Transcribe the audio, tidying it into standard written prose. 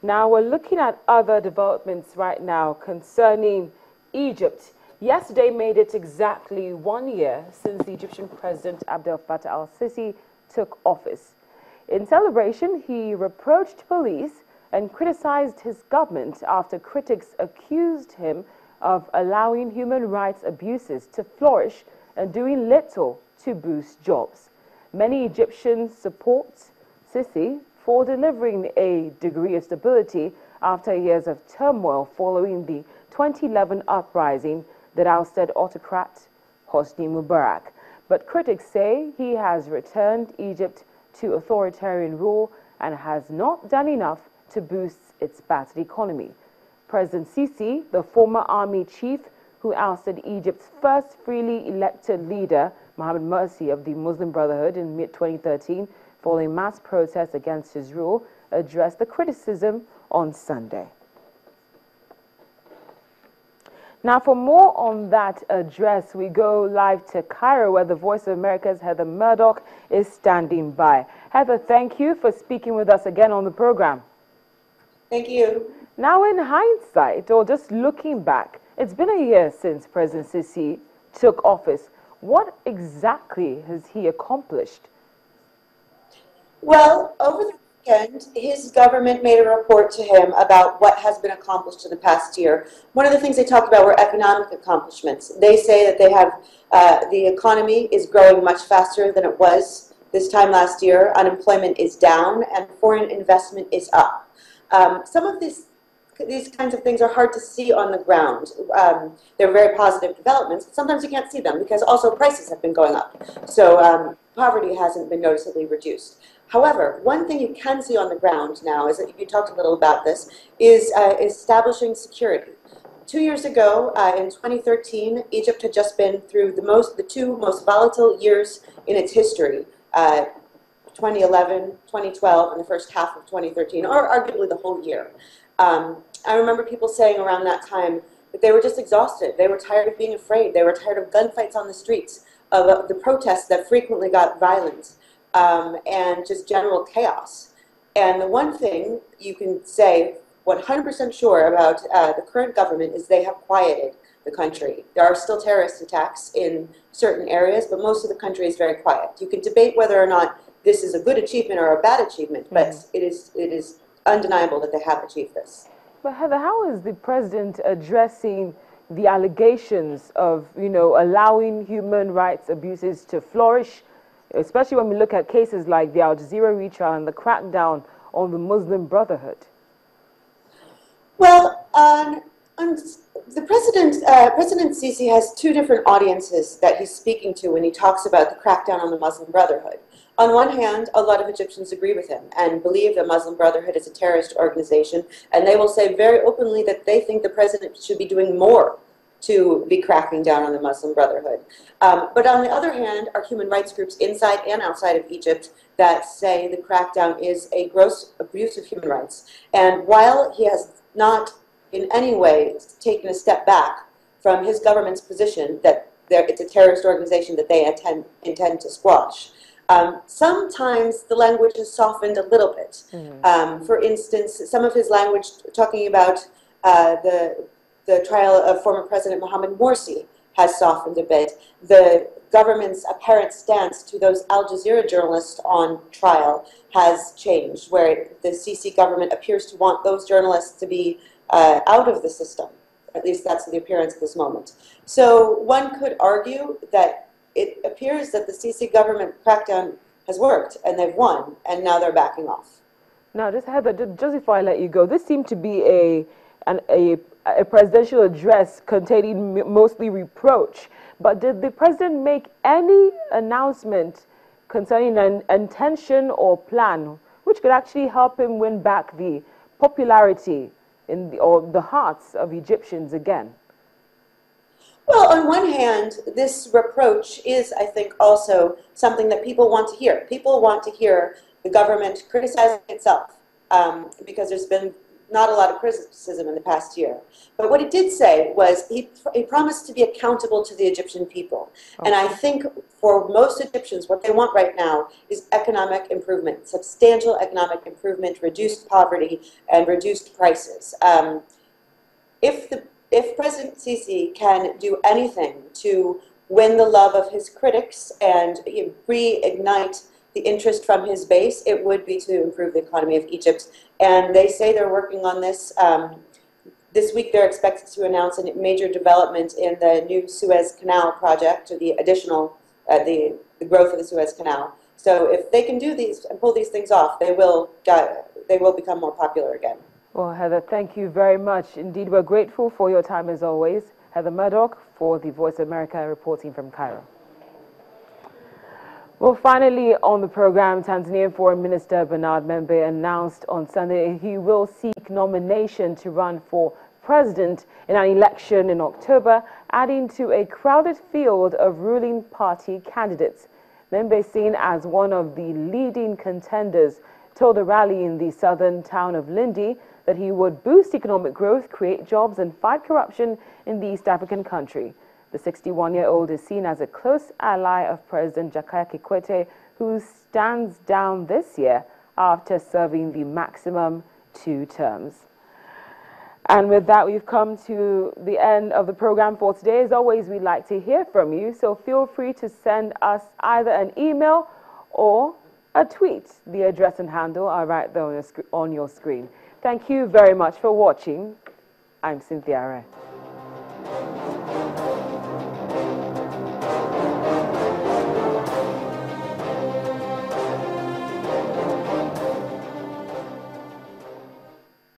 Now we're looking at other developments right now concerning Egypt. Yesterday made it exactly 1 year since the Egyptian President Abdel Fattah al-Sisi took office. In celebration, he reproached police and criticized his government after critics accused him of allowing human rights abuses to flourish and doing little to boost jobs. Many Egyptians support Sisi for delivering a degree of stability after years of turmoil following the 2011 uprising that ousted autocrat Hosni Mubarak. But critics say he has returned Egypt to authoritarian rule and has not done enough to boost its battered economy. President Sisi, the former army chief who ousted Egypt's first freely elected leader, Mohamed Morsi of the Muslim Brotherhood in mid-2013, following mass protests against his rule, addressed the criticism on Sunday. Now, for more on that address, we go live to Cairo, where the Voice of America's Heather Murdoch is standing by. Heather, thank you for speaking with us again on the program. Thank you. Now, in hindsight, or just looking back, it's been a year since President Sisi took office. What exactly has he accomplished? Well, over the weekend, his government made a report to him about what has been accomplished in the past year. One of the things they talked about were economic accomplishments. They say that they have the economy is growing much faster than it was this time last year. Unemployment is down, and foreign investment is up. Some of these kinds of things are hard to see on the ground. They're very positive developments, but sometimes you can't see them because also prices have been going up. So poverty hasn't been noticeably reduced. However, one thing you can see on the ground now is that you talked a little about this, is establishing security. 2 years ago, in 2013, Egypt had just been through the two most volatile years in its history. 2011, 2012, and the first half of 2013, or arguably the whole year. I remember people saying around that time that they were just exhausted. They were tired of being afraid. They were tired of gunfights on the streets, of the protests that frequently got violent, and just general chaos. And the one thing you can say 100% sure about the current government is they have quieted the country. There are still terrorist attacks in certain areas, but most of the country is very quiet. You can debate whether or not this is a good achievement or a bad achievement, but it is undeniable that they have achieved this. But Heather, how is the president addressing the allegations of, allowing human rights abuses to flourish, especially when we look at cases like the Al Jazeera retrial and the crackdown on the Muslim Brotherhood? Well, the President Sisi has two different audiences that he's speaking to when he talks about the crackdown on the Muslim Brotherhood. On one hand, a lot of Egyptians agree with him and believe the Muslim Brotherhood is a terrorist organization, and they will say very openly that they think the president should be doing more to be cracking down on the Muslim Brotherhood. But on the other hand, are human rights groups inside and outside of Egypt that say the crackdown is a gross abuse of human rights. And while he has not in any way taken a step back from his government's position that it's a terrorist organization that they intend to squash, sometimes the language is softened a little bit. For instance, some of his language talking about the trial of former President Mohamed Morsi has softened a bit. The government's apparent stance to those Al Jazeera journalists on trial has changed, where the Sisi government appears to want those journalists to be out of the system. At least that's the appearance at this moment. So one could argue that it appears that the Sisi government crackdown has worked, and they've won, and now they're backing off. Now, just Heather, just before I let you go, this seemed to be a presidential address containing mostly reproach. But did the president make any announcement concerning an intention or plan which could actually help him win back the popularity or the hearts of Egyptians again? Well, on one hand, this reproach is, I think, also something that people want to hear. People want to hear the government criticizing itself because there's been not a lot of criticism in the past year. But what he did say was he promised to be accountable to the Egyptian people. Oh. And I think for most Egyptians, what they want right now is economic improvement, substantial economic improvement, reduced poverty, and reduced prices. If President Sisi can do anything to win the love of his critics and reignite the interest from his base, it would be to improve the economy of Egypt. And they say they're working on this. This week they're expected to announce a major development in the new Suez Canal project, or the additional, the growth of the Suez Canal. So if they can do these and pull these things off, they will become more popular again. Well, Heather, thank you very much. Indeed, we're grateful for your time as always. Heather Murdoch for the Voice of America reporting from Cairo. Well, finally on the program, Tanzanian Foreign Minister Bernard Membe announced on Sunday he will seek nomination to run for president in an election in October, adding to a crowded field of ruling party candidates. Membe, seen as one of the leading contenders, told a rally in the southern town of Lindi that he would boost economic growth, create jobs, and fight corruption in the East African country. The 61-year-old is seen as a close ally of President Jakaya Kikwete, who stands down this year after serving the maximum 2 terms. And with that, we've come to the end of the program for today. As always, we'd like to hear from you, so feel free to send us either an email or a tweet. The address and handle are right there on your screen. Thank you very much for watching. I'm Cynthia Ray.